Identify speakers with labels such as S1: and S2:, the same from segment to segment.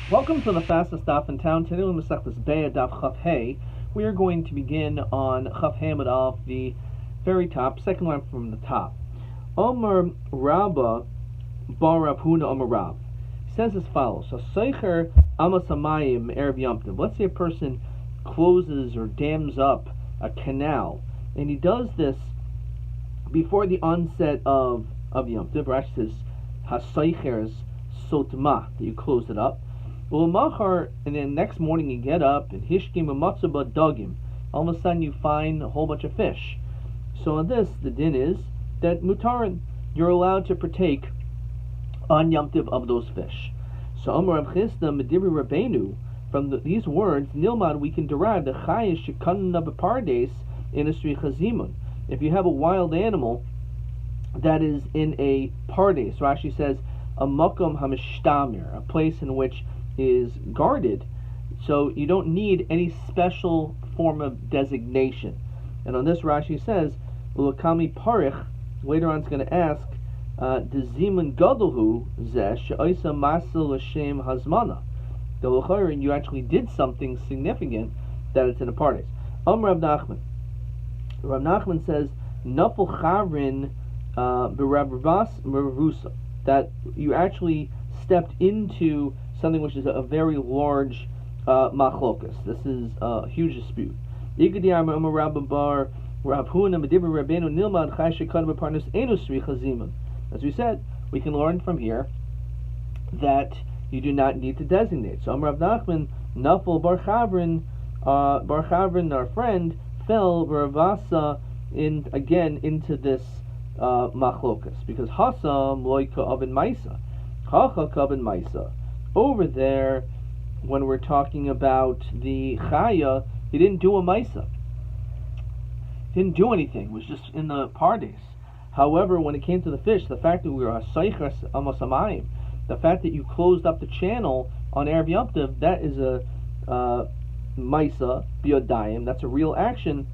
S1: Welcome to the fastest daf in town. Today we're going to this Beitzah daf Chaf Hey. We are going to begin on Chaf Hamid off the very top, second line from the top. Omer Rabba Bar Rav Huna Omer Rav says as follows: So Seicher Amasamayim Erev Yom Tov. Let's say a person closes or dams up a canal, and he does this before the onset of Yom Tov. Rashi says Haseicher's Sotma, that you close it up. And then next morning you get up and hishkim matzah dogim. All of a sudden you find a whole bunch of fish. So on this, the din is that mutarin, you're allowed to partake on Yom Tov of those fish. So Amar Rav Chisda Medibri Rabbeinu, from these words, Nilmad, we can derive the chayish shekanna b'pardes in a strichazimun. If you have a wild animal that is in a pardes, Rashi says a makom hamishtamir, a place in which is guarded, so you don't need any special form of designation. And on this Rashi says, Ulakami parich, later on it's going to ask, Dezimun gadolhu zeh she'oisa masil l'shem hazmana. The l'chayrin, you actually did something significant that it's in a pardes. Rav Nachman. Rav Nachman says, Nafal chavrin b'ravas meravusa, that you actually stepped into something which is a very large machlokas. This is a huge dispute. As we said, we can learn from here that you do not need to designate. So Rav Nachman, Nafal bar Chavrin, our friend, fell Ravasa into this machlokas, because Hasam loika oven maisa, Chacha kaven maisa. Over there, when we're talking about the chaya, he didn't do a maisa. He didn't do anything. It was just in the pardes. However, when it came to the fish, the fact that we were hasaychas amasamayim, the fact that you closed up the channel on Erev Yom Tov, that is a maisa biodayim. That's a real action,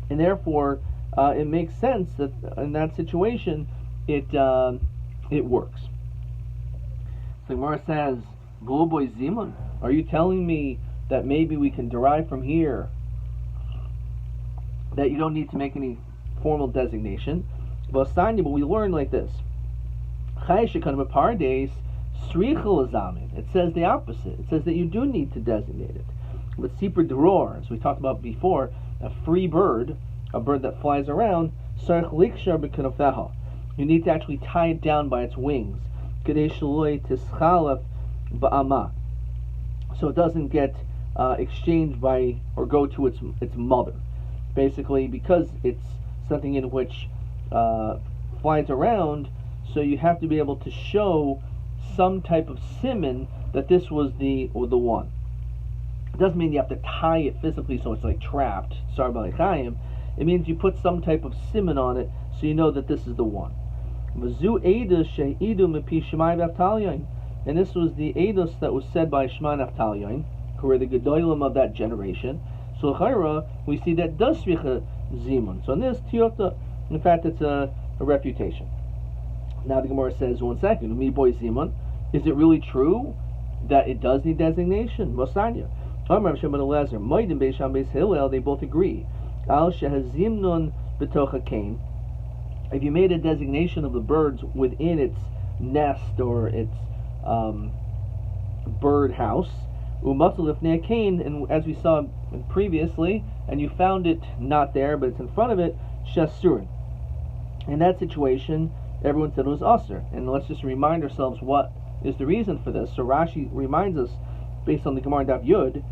S1: and therefore it makes sense that in that situation it works. The Gemara says, "Boy Zimun, are you telling me that maybe we can derive from here that you don't need to make any formal designation?" But we learn like this: it says the opposite. It says that you do need to designate it. With Sipur Dror, as we talked about before, a free bird, a bird that flies around, you need to actually tie it down by its wings, so it doesn't get exchanged by or go to its mother. Basically, because it's something in which flies around, so you have to be able to show some type of siman that this was the one. It doesn't mean you have to tie it physically so it's like trapped. It means you put some type of siman on it so you know that this is the one. And this was the edus that was said by Shema Naftalion, who were the gedolim of that generation. So Chayra, we see that does sricha zimun. So in this tiyota, in fact, it's a refutation. Now the Gemara says, one second, mi boy zimun, is it really true that it does need designation? Mosanya. Amar Shimon Elezer, Moedim Beisham Beis Hillel, they both agree. Al shehazimnun b'tocha kain. If you made a designation of the birds within its nest or its bird house, umatzal ifnei kain, and as we saw previously, and you found it not there, but it's in front of it, shasurin. In that situation, everyone said it was usher. And let's just remind ourselves what is the reason for this. So Rashi reminds us, based on the Gemara Daf Yud,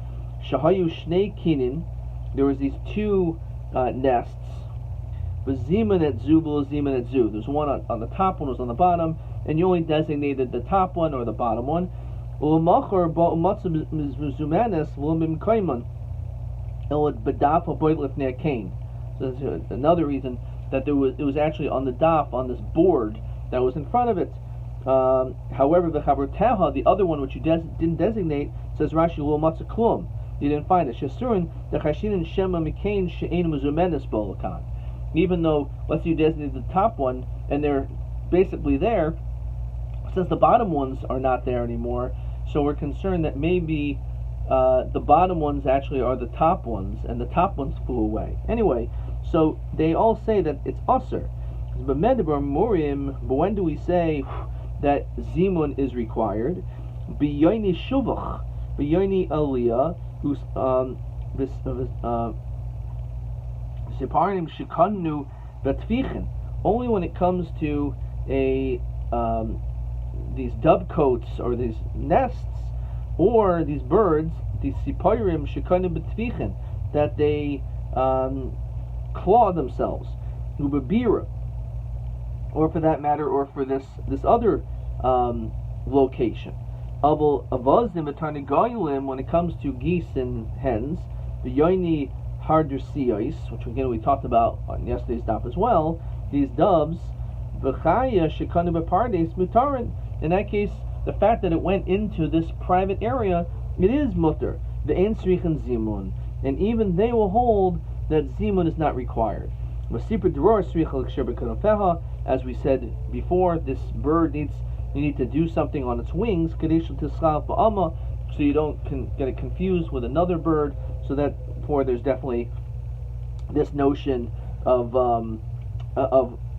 S1: shahayu shnei kinin, there was these two nests. Zimun at zu, zimun at zu. There's one on the top, one was on the bottom, and you only designated the top one or the bottom one. So that's another reason that it was actually on the daf, on this board that was in front of it. However, the Chavrteha, the other one which you didn't designate, says Rashi lo matzah klum. You didn't find it. Shasurin the chashin shema mikain she'ein muzumenes bolakan. Even though, let's say you designated the top one and they're basically there, since the bottom ones are not there anymore, So we're concerned that maybe the bottom ones actually are the top ones, and the top ones flew away. Anyway, so they all say that it's usr. But when do we say that zimun is required? B'yoini shuvach, b'yoini aliyah, who's separim shikanu betfichin. Only when it comes to a these dovecotes or these nests or these birds, these siparim shikanu betfichin, that they claw themselves, ubabira, or for that matter, or for this other location. When it comes to geese and hens, the yoini hardusiyos, which again we talked about on yesterday's daf as well, these doves, v'chaya shekanu bepardes mutarin. In that case, the fact that it went into this private area, it is mutter. The ein srichen zimun, and even they will hold that zimun is not required. As we said before, this bird you need to do something on its wings, so you don't get it confused with another bird. So that there's definitely this notion of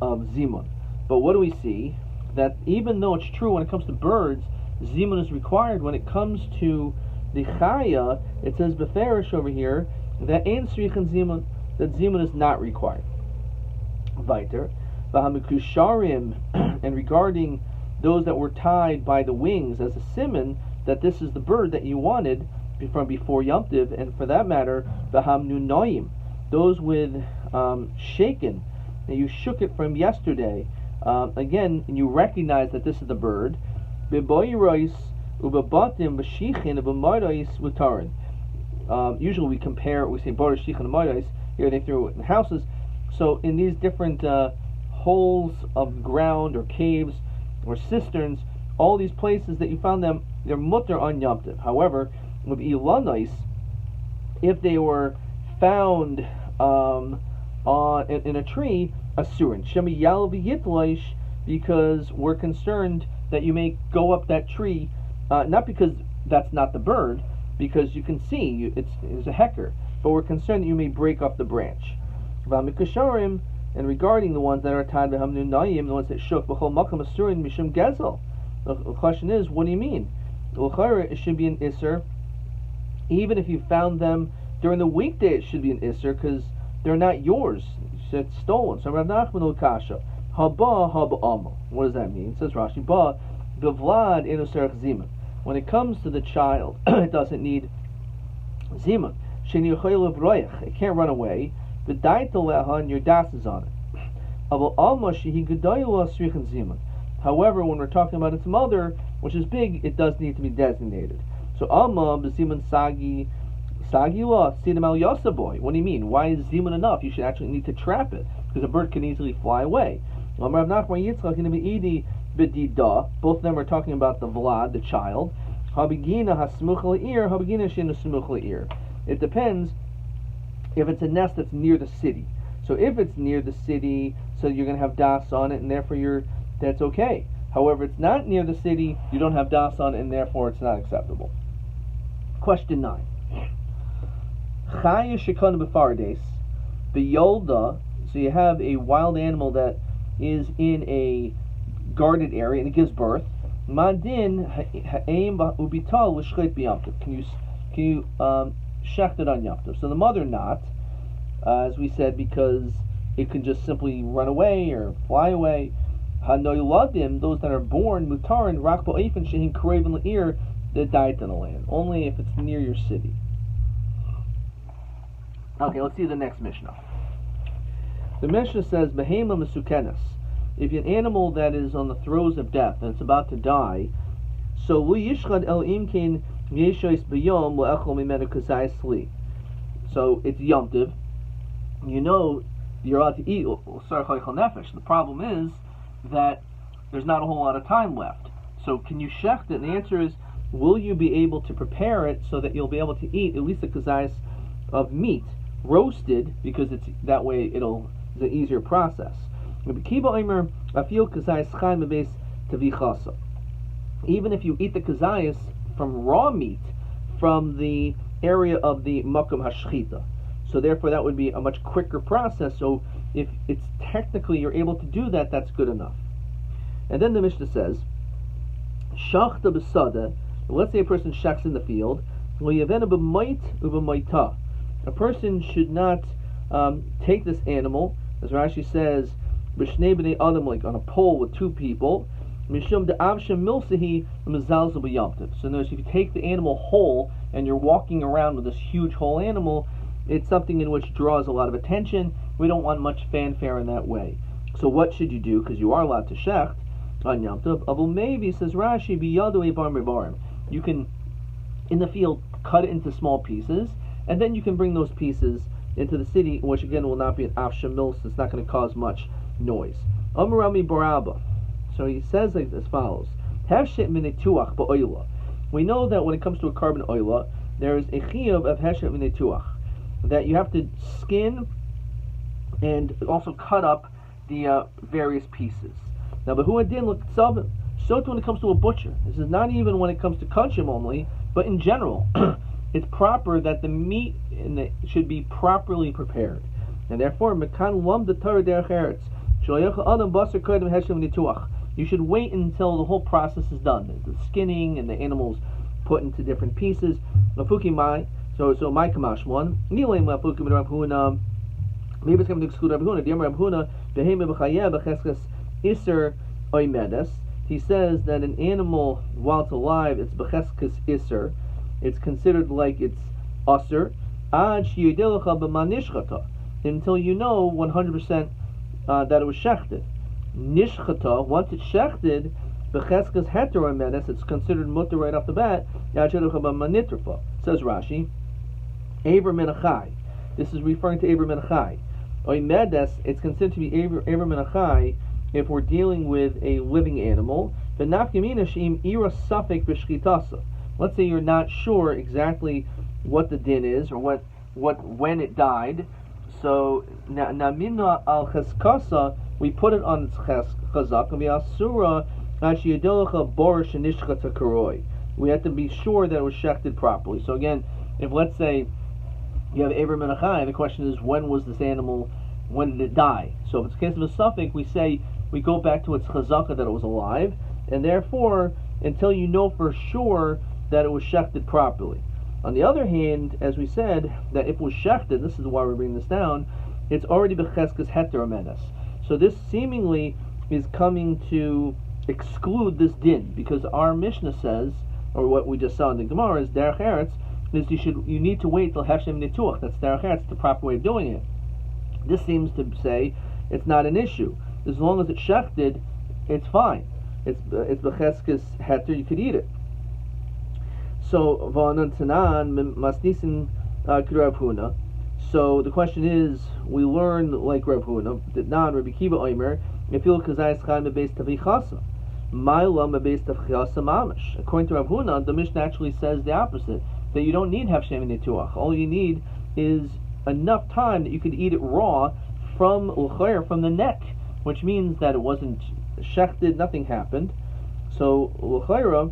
S1: zimun. But what do we see? That even though it's true when it comes to birds, zimun is required. When it comes to the chaya, it says beferish over here that ein srichen zimun, that zimun is not required. Weiter, v'hamikusharim, and regarding those that were tied by the wings as a siman that this is the bird that you wanted from before Yom Tiv, and for that matter, v'hamnunoyim, those with shaken, and you shook it from yesterday. Again, and you recognize that this is the bird. B'boyrois u'babatim v'shichin u'b'moros mutarin. Usually we compare, we say boros shichin and moros. Here they threw it in houses. So in these different holes of ground or caves or cisterns, all these places that you found them, they're mutter on Yom Tov. However, with ilanais, if they were found in a tree, asurin shemi yal v'yitloish, because we're concerned that you may go up that tree, not because that's not the bird, because you can see it's a hecker, but we're concerned that you may break off the branch. V'amikasharim, and regarding the ones that are tied to hamnunayim, the ones that shook b'chol makam asurin mishum gezel. The question is, what do you mean? It should be an isser. Even if you found them during the weekday, it should be an isser because they're not yours. It's stolen. So Rav Nachman Ukasha, haba amo. What does that mean? It says Rashi, ba bevlad enoserach zimun. When it comes to the child, it doesn't need zimun. Sheni yochayil avroyach. It can't run away. V'daita leha, and your das is on it. Aval alma shehi gedayla srichin zimun. However, when we're talking about its mother, which is big, it does need to be designated. So alma b'zimun sagi la sidam al yasaboy. What do you mean? Why is zimun enough? You should actually need to trap it because a bird can easily fly away. Both of them are talking about the vlad, the child. It depends if it's a nest that's near the city. So if it's near the city, so you're going to have das on it, and therefore that's okay. However, it's not near the city, you don't have das on it, and therefore it's not acceptable. Question 9. Chaya shekana b'fardes, b'yolda, so you have a wild animal that is in a guarded area and it gives birth. Madin ha'em ubital l'shchait b'yom tov. Can you shecht it on Yom Tov? So the mother not, as we said, because it can just simply run away or fly away. Hanoyladim, those that are born mutarin rak ba'ifin shehin kareivin le'ir, they died in the land. Only if it's near your city. Okay, let's see the next Mishnah. The Mishnah says, Behema mesukenes. If an animal that is on the throes of death and it's about to die, so lo yishchad el imkin yeshois b'yom le'echol mimenu kazai sli. So it's Yom Tov. You know you're allowed to eat sar chaychal nefesh. The problem is that there's not a whole lot of time left. So can you shecht it? And the answer is, will you be able to prepare it so that you'll be able to eat at least a kazais of meat, roasted, because it's that way it's an easier process. Even if you eat the kazayas from raw meat from the area of the makom hashchita. So therefore that would be a much quicker process. So if it's technically you're able to do that, that's good enough. And then the Mishnah says, shachta b'sada, let's say a person shechs in the field, a person should not take this animal, as Rashi says, b'shnei b'nei adam, like on a pole with two people, mishum de'avshem milsehi mezalzel b'yamtiv. So notice if you take the animal whole and you're walking around with this huge whole animal, it's something in which draws a lot of attention. We don't want much fanfare in that way. So what should you do? Because you are allowed to shecht on Yom Tov. Avul maybe, says Rashi, biyadu evar mevarim. You can, in the field, cut it into small pieces, and then you can bring those pieces into the city, which again will not be an avshem mils. It's not going to cause much noise. Amrami baraba. So he says like as follows: Heshet minituach ba'oila. We know that when it comes to a carbon oila, there is a chiyuv of heshet minituach, that you have to skin and also cut up the various pieces. Now, but who adin look tzavim? So when it comes to a butcher, this is not even when it comes to kachim only, but in general, it's proper that the meat should be properly prepared, and therefore mekan lam the Torah derech eretz. You should wait until the whole process is done, the skinning and the animals put into different pieces. So my kamash one. Maybe it's going to exclude Rabbi Huna. He says that an animal, while it's alive, it's becheskes iser. It's considered like it's aser. Until you know 100% that it was shechted. Nishchata, once it's shechted, becheskes heter oimedes, it's considered mutter right off the bat. Says Rashi, Eber Menachai. This is referring to Eber Menachai. Oimedes, it's considered to be Eber Menachai if we're dealing with a living animal. Let's say you're not sure exactly what the din is or when it died. So namina al cheskasa, we put it on its chazak, and asura borish nishchata karoi. We have to be sure that it was shechted properly. So again, if let's say you have Eber Menachai, the question is when was this animal? When did it die? So if it's a case of a suffix, we say we go back to its chazaka that it was alive, and therefore until you know for sure that it was shechted properly. On the other hand, as we said, that if it was shechted, this is why we're bringing this down, it's already becheskes heter omedes. So this seemingly is coming to exclude this din, because our Mishnah says, or what we just saw in the Gemara is derech eretz, is you need to wait till Hashem nituach. That's derech eretz, the proper way of doing it. This seems to say it's not an issue. As long as it's shechted, it's fine. It's becheskes heter, you could eat it. So v'anan tanan masnisin Rav Huna. So the question is, we learn like Rav Huna that non Rabbi Kiva Omer Mefil kazayis chaim bebeis tavichasa. Ma'ila bebeis tavichasa mamish. According to Rav Huna, the Mishnah actually says the opposite, that you don't need hefshem nituach. All you need is enough time that you could eat it raw from the neck, which means that it wasn't shechted, nothing happened. So l'chayra,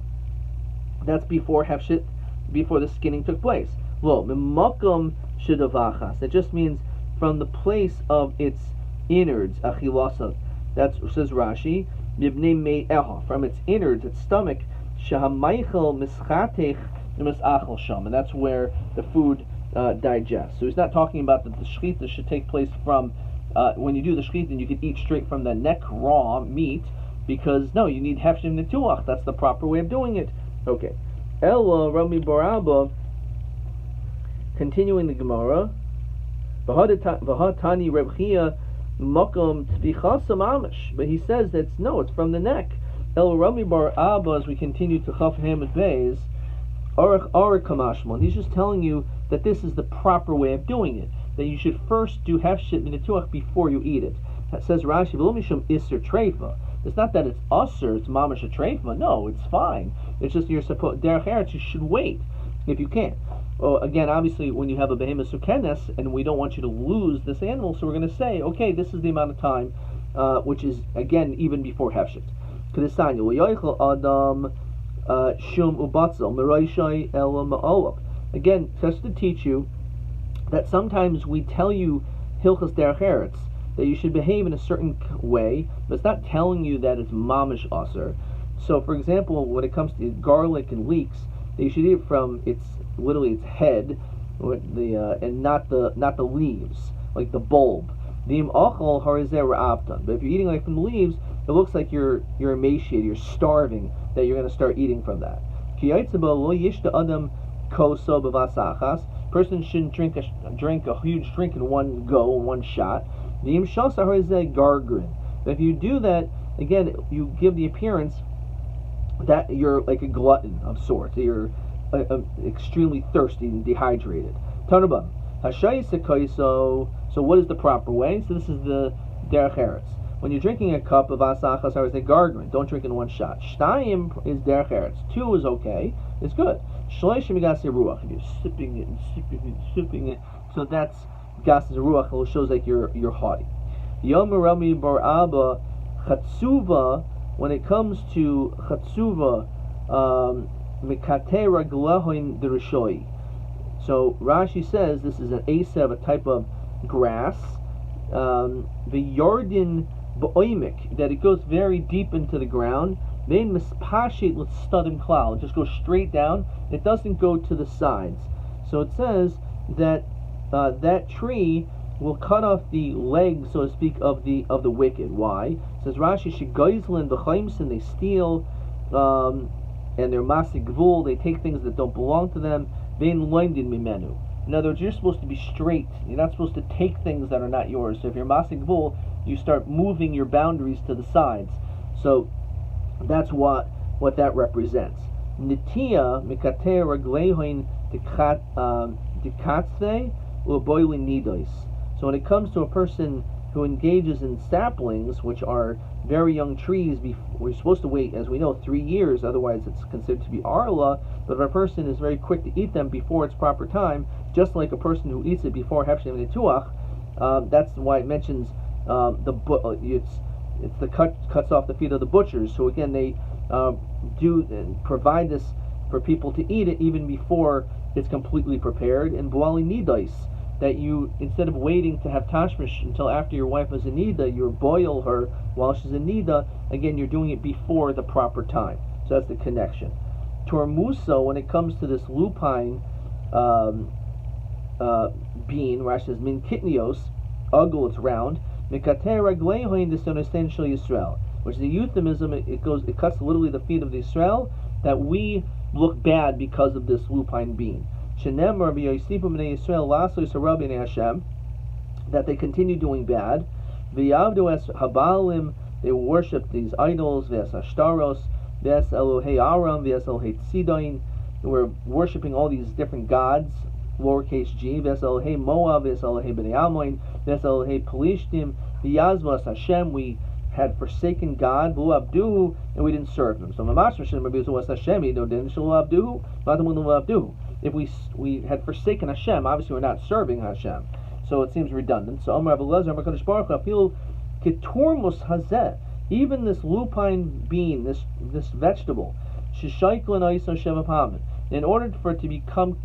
S1: that's before the skinning took place. Lo mimakom shidavachas. It just means from the place of its innards, achilasa. That says Rashi, mibnei me'eha, from its innards, its stomach, shahamaychel mischatech misachel sham, and that's where the food digests. So he's not talking about that the shechita should take place from when you do the shechita, and you could eat straight from the neck raw meat, because no, you need hefshem nituach. That's the proper way of doing it. Okay. Ella Rami Baraba, continuing the Gemara, V'hatani Reb Chia makom tvichasa mamish, but he says that it's from the neck. El Rami Baraba, as we continue to Chaf Hamid Beis, Arich Kamashmon, he's just telling you that this is the proper way of doing it, that you should first do hefshit minituach before you eat it. That says Rashi, V'lo mishum iser treifa. It's not that it's usher, it's mamash a treifma. No, it's fine. It's just you're supposed derech eretz. You should wait if you can. Well, again, obviously, when you have a behemoth sukenes, and we don't want you to lose this animal, so we're going to say, okay, this is the amount of time, which is again even before hefshit. Kedesanya, adam shum ubatzel meroishai el ma'olab. Again, just to teach you that sometimes we tell you hilchas derech eretz, that you should behave in a certain way, but it's not telling you that it's mamish aser. So, for example, when it comes to garlic and leeks, that you should eat it from its head, and not the leaves, like the bulb. But if you're eating like from the leaves, it looks like you're emaciated, you're starving, that you're going to start eating from that. Person shouldn't drink a huge drink in one go, in one shot. But if you do that, again, you give the appearance that you're like a glutton of sorts, that you're extremely thirsty and dehydrated. Tanubam. So what is the proper way? So this is the derech eretz. When you're drinking a cup of asachas or gargrin, don't drink in one shot. Shtayim is derech eretz. 2 is okay. It's good. Shloishim gas ruach. If you're sipping it and sipping it and sipping it, so that's gas ruach. It shows like you're haughty. Yomi Rabbi bar Abba chatzuva. When it comes to chatzuva, mikate raglahoin derishoi. So Rashi says this is an asev, a type of grass. The yardin ba'oimik, that it goes very deep into the ground. Then mispashit with studim klal, it just goes straight down. It doesn't go to the sides. So it says that that tree will cut off the legs, so to speak, of the wicked. Why? It says Rashi, shegoizlin b'chaimsin, they steal, and they're masig gvul, they take things that don't belong to them. Vein loimdin mimenu. In other words, you're supposed to be straight. You're not supposed to take things that are not yours. So if you're masig gvul, you start moving your boundaries to the sides. So that's what that represents. Nitia mikater raglehoin dikatzve uboilin nidos. So when it comes to a person who engages in saplings, which are very young trees, we're supposed to wait, as we know, 3 years, otherwise it's considered to be arla. But if a person is very quick to eat them before its proper time, just like a person who eats it before hefshem netuach, that's why it mentions it's the cuts off the feet of the butchers. So again, they do provide this for people to eat it even before it's completely prepared. And buali nidais, that you, instead of waiting to have tashmish until after your wife is in nida, you boil her while she's in nida. Again, you're doing it before the proper time. So that's the connection. Tormuso, when it comes to this lupine bean, Rashi says min kitnios, ugly, it's round. Mikater ragleihoin disonestential Yisrael, which is a euphemism. It cuts literally the feet of the Israel, that we look bad because of this lupine bean. Shenemar v'yosifu b'nei Yisrael lasos harabi b'nei Hashem, that they continue doing bad. V'yavdu es habalim, they worship these idols. V'es ashtaros, v'es Elohei Aram, v'es Elohei Tzidain. We're worshiping all these different gods. Lowercase g. V'es Elohei Moab, v'es Elohei b'nei Amoin, v'es Elohei Pelishtim, v'yazvas Hashem. We had forsaken God, v'lu abduhu, and we didn't serve Him. So mamash Hashem Rabbi was Hashem, no din shelu abduhu, v'adamu abduhu. If we had forsaken Hashem, obviously we're not serving Hashem. So it seems redundant. So Amar Abelazar, Makadosh Baruch Hu, afil ketormus hazeh, even this lupine bean, this vegetable, shishayklin aiso sheva pamin. In order for it to become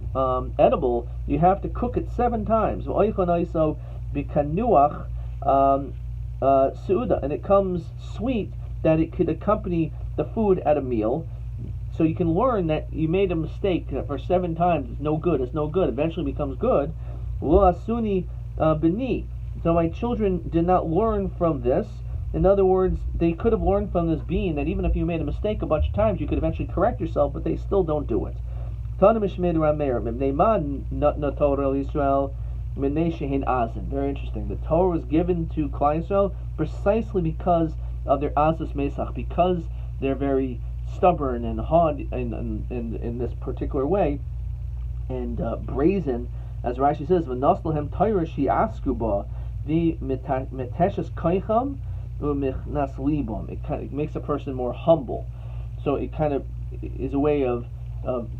S1: edible, you have to cook it 7 times. V'oichlin aiso bikanuach suuda, and it comes sweet, that it could accompany the food at a meal. So you can learn that you made a mistake for 7 times. It's no good. Eventually becomes good. Lo asuni b'ni. So my children did not learn from this. In other words, they could have learned from this bean that even if you made a mistake a bunch of times, you could eventually correct yourself, but they still don't do it. Very interesting. The Torah was given to Klal Yisrael precisely because of their azus mesach, because they're very stubborn and hard in this particular way, and brazen, as Rashi says, "V'noslehem Torah she'askuba the meteshes koicham u'michnas libam." It makes a person more humble. So it kind of is a way of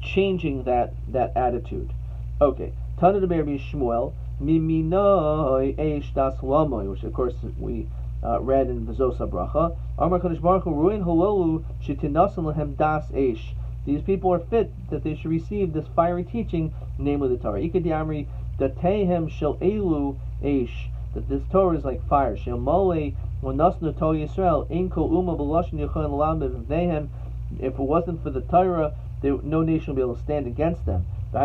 S1: changing that attitude. Okay, Tana de Rabbi Shmuel miminoi eish das lamoy, which of course we read in V'zos HaBracha. Amar Kadosh Baruch Hu ruin halolu shetinasan lehem das eish. These people are fit that they should receive this fiery teaching, namely the Torah. Ikad Yamri Datehem Shel Elu Eish, that this Torah is like fire. Shel Mole Wanasnu Torah Yisrael Ein Kol Uma B'Lashon Yochon Lam B'Vnehem. If it wasn't for the Torah, no nation would be able to stand against them. There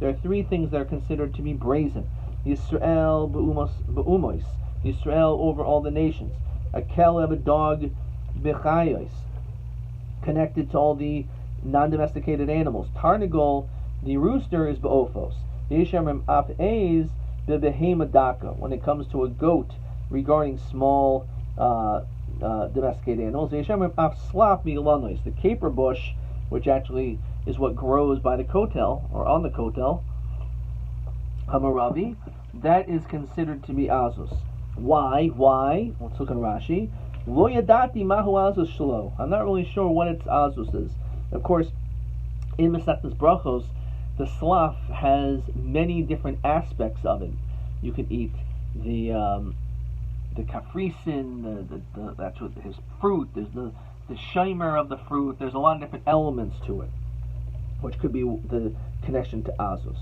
S1: are three things that are considered to be brazen. Yisrael b'umois, Yisrael over all the nations. A keleb, a dog, b'chayos, connected to all the non-domesticated animals. Tarnagol, the rooster, is b'ophos. Yishamrim af ez b'behemadaka, when it comes to a goat regarding small domesticated animals. Yishamrim af slap b'ilanois, the caper bush, which actually is what grows by the kotel, or on the kotel, Hamaravi, that is considered to be azus. Why? Let's look at Rashi. Lo yadati mahu azus shelo. I'm not really sure what its azus is. Of course, in Masechtas Brachos, the slaf has many different aspects of it. You can eat the kafrisin, that's what his fruit. There's the shimer of the fruit. There's a lot of different elements to it, which could be the connection to azus.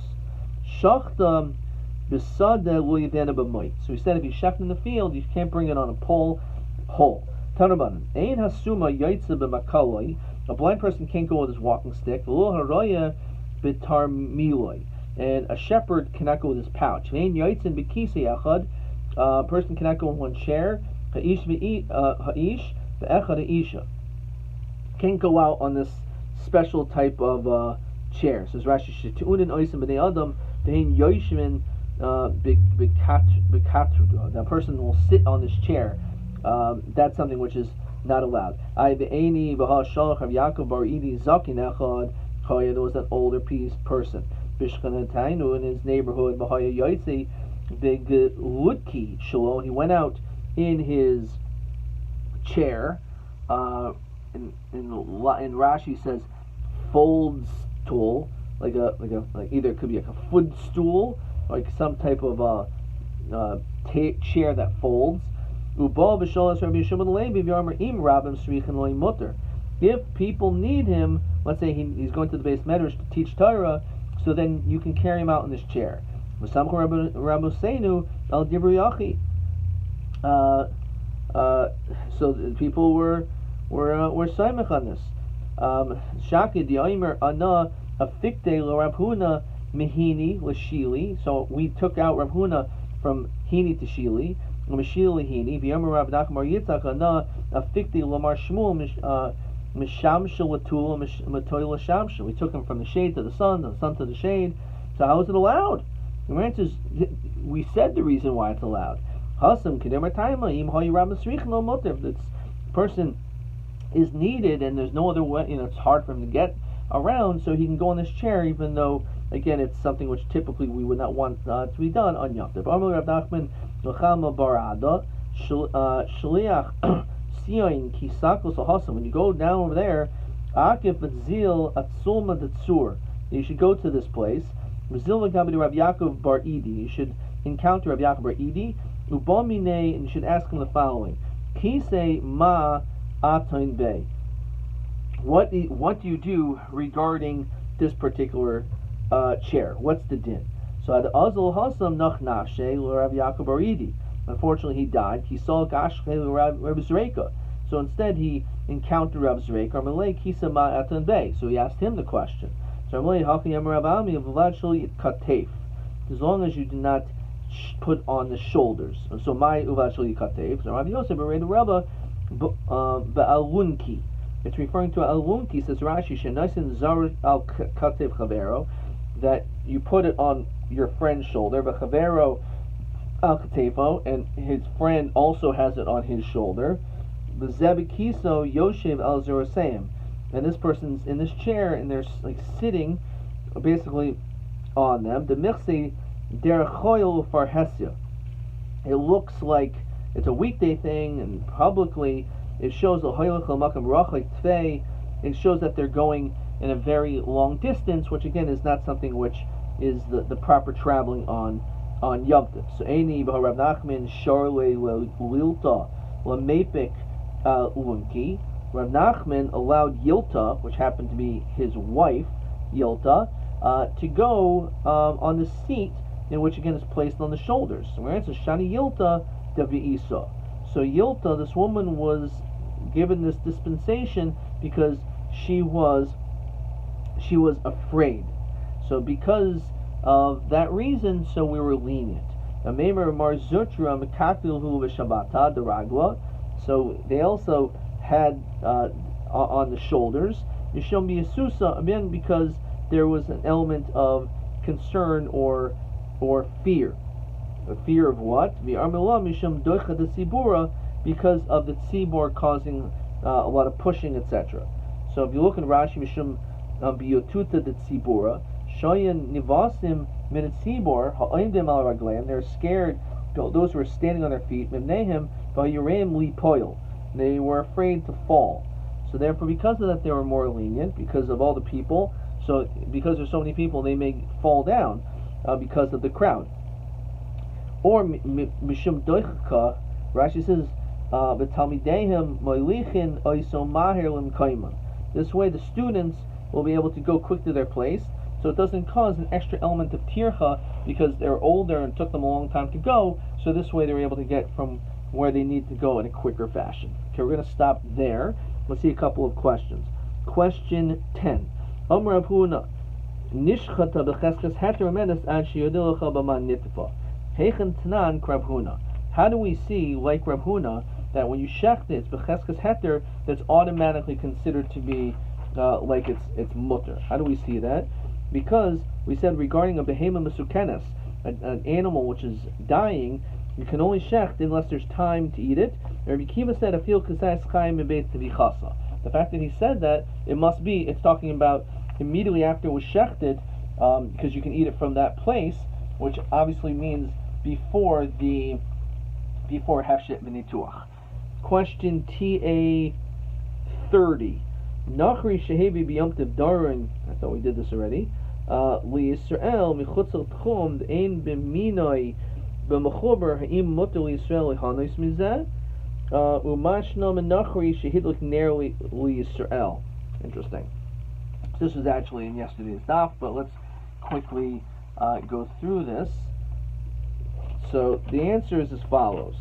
S1: Shachta b'sada lo yidena b'moit. So he said, if you shecht in the field, you can't bring it on a pole. Tanabanan. Ein hasuma yaitza b'makaloi. A blind person can't go with his walking stick. V'lo haroya b'tar miloi. And a shepherd cannot go with his pouch. Ein yaitzin b'kisei achad. A person cannot go in one chair. Ha'ish ha'ish v'echad ha'isha. Can't go out on this special type of chair. Says Rashi, Shetu'unin oisim b'nei adam v'hein yoishmin b'katrudo. That person will sit on this chair. That's something which is not allowed. V'eini b'ha shalach of Yaakov bar Idi zakin echad chaya. There was that older person. B'shchanatainu, in his neighborhood, b'haya yoitzi v'gelutki shalo. He went out in his chair. In Rashi says fold stool, like either it could be like a footstool, like some type of chair that folds. If people need him, let's say he's going to the base medrash to teach Torah, so then you can carry him out in this chair. So people were saimach on this. Shaki diaimer ana afikte lo Rav Huna mehini l'shili. So we took out Rav Huna from hini to shili. Meshili hini. V'yomer Rav Nachman Yitzchak ana afikte lo Mar Shmuel mishamshel l'tul matoy l'shamshel. We took him from the shade to the sun to the shade. So how is it allowed? The answer is, we said the reason why it's allowed. Hasam kedemer taima im hayi Rav Masrich no moter. If this person is needed and there's no other way, it's hard for him to get around, so he can go on this chair, even though, again, it's something which typically we would not want to be done on Yom Tov. Amar Rav Nachman L'chama barada shliach siyoin kisakos lahasam. When you go down over there, akif v'zil atzulma datzur. You should go to this place. V'zil v'gabedi Rav Yaakov bar Idi. You should encounter Rav Yaakov bar Idi. Ubamine, and you should ask him the following: Kisei ma atain bay. What do you do regarding this particular chair? What's the din? So ad azul hasam nach nafshe Rav Yaakov bar Idi. Unfortunately, he died. He saw gashche Rav Zreika. So instead, he encountered Rav Zreika. Amalei kisa ma atain bay. So he asked him the question. So amalei hakiyam Rav Ami v'lad shli katef. As long as you do not put on the shoulders. So my uvad shli katef. So Rav Yosef bar Rabba ba'alunki. It's referring to alunki, says Rashi, shenasin zar al katev chavero, that you put it on your friend's shoulder, but chavero al katefo, and his friend also has it on his shoulder. The zebikiso yoshev al zeraseim, and this person's in this chair, and they're like sitting, basically on them. The michse derechoil farhesya. It looks like it's a weekday thing, and publicly it shows it shows that they're going in a very long distance, which again is not something which is the proper traveling on Yom Tov. So Eini Rav Nachman Sharle Lilta Lamepik Lunki. Rav Nachman allowed Yilta, which happened to be his wife, Yilta, to go on the seat in which again is placed on the shoulders. So we're answer Shani Yilta Devi Isa. So Yilta, this woman, was given this dispensation because she was afraid. So because of that reason, so we were lenient. So they also had on the shoulders Mishum B'Yasusa, again because there was an element of concern or fear. A fear of what? Mishum Doicha de Sibura, because of the tzibur causing a lot of pushing, etc. So if you look in Rashi, Mishum B'Yotuta de Tzibura, Shoyan Nivasim Min Tzibur Ha'oimdim Al Ragleim, they're scared. Those who are standing on their feet, Mimnehem V'Yirem Li Poil, they were afraid to fall. So therefore, because of that, they were more lenient because of all the people. So because there's so many people, they may fall down because of the crowd. Or Mishum Doichka, Rashi says, V'Talmidehem Moilichin Oiso Mahir Lim Kaiman. This way, the students will be able to go quick to their place, so it doesn't cause an extra element of tircha because they're older and took them a long time to go. So this way, they're able to get from where they need to go in a quicker fashion. Okay, we're going to stop there. Let's see a couple of questions. Question 10. Amar Abhuna Nishchata b'cheskes heter menes ad sheyodilcha b'man nitfa. Heichen tanan Rabhuna. How do we see, like Rabhuna, that when you shecht it, b'cheskes heter, that's automatically considered to be like it's mutter? How do we see that? Because we said regarding a behema mesukenes, an animal which is dying, you can only shecht unless there's time to eat it. Rabbi Kiva said, "Afil kazayis chayim mebeitz tevichasa." The fact that he said that, it's talking about immediately after it was shechted, because you can eat it from that place, which obviously means before hefshet v'nituach. Question TA 30. Nachri shehevi b'yomtiv darin. I thought we did this already. Li Yisrael michutz al tchum ein b'minoi b'mechuber ha'im mutter li Yisrael lihanos mizeh umashna menachri shehidlik ner li Yisrael. Interesting. This was actually in yesterday's daf, but let's quickly go through this. So the answer is as follows.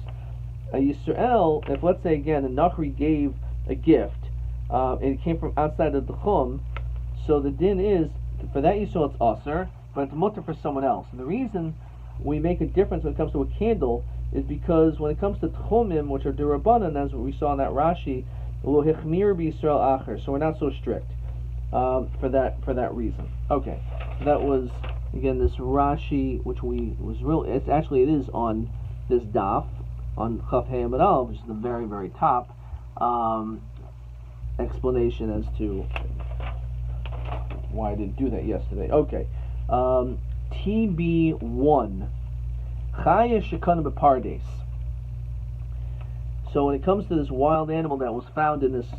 S1: Yisrael, if let's say again, the Nachri gave a gift, and it came from outside of the Chum, so the din is, for that Yisrael it's Aser, but it's mutter for someone else. And the reason we make a difference when it comes to a candle is because when it comes to Tchumim, which are Durabanan, as we saw in that Rashi, Lo Hichmir B'Yisrael Acher, so we're not so strict for that reason. Okay, so that was, again, this Rashi, which it is on this daf, on Chaf Hey Amud Aleph, which is the very, very top explanation as to why I didn't do that yesterday. Okay, TB1, Chaya Shekana B'Pardes. So when it comes to this wild animal that was found in this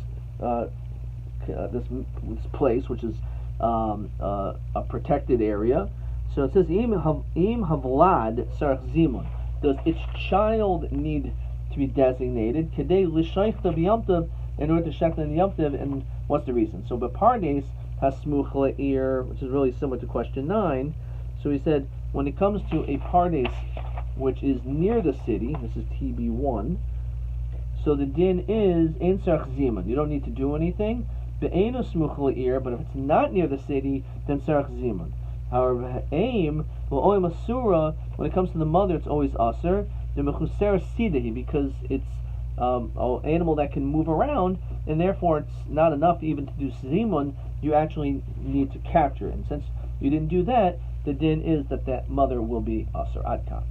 S1: place, which is a protected area, so it says Im Havlad Sarach Zimun. Does its child need to be designated? Kedei L'Shaychta B'Yamtiv, in order to shechta in Yamtiv, and what's the reason? So B'Pardes has Smuch Le'ir, which is really similar to question 9. So he said, when it comes to a Pardes which is near the city, this is TB1, so the din is Ein Sarach Zimun. You don't need to do anything. Be'enu Smuch Le'ir, but if it's not near the city, then Sarach Zimun. However, aim L'Oim Asura, when it comes to the mother, it's always Aser. The Mechuser Sidahi, because it's an animal that can move around, and therefore it's not enough even to do Zimun. You actually need to capture it. And since you didn't do that, the din is that mother will be Aser Adkan.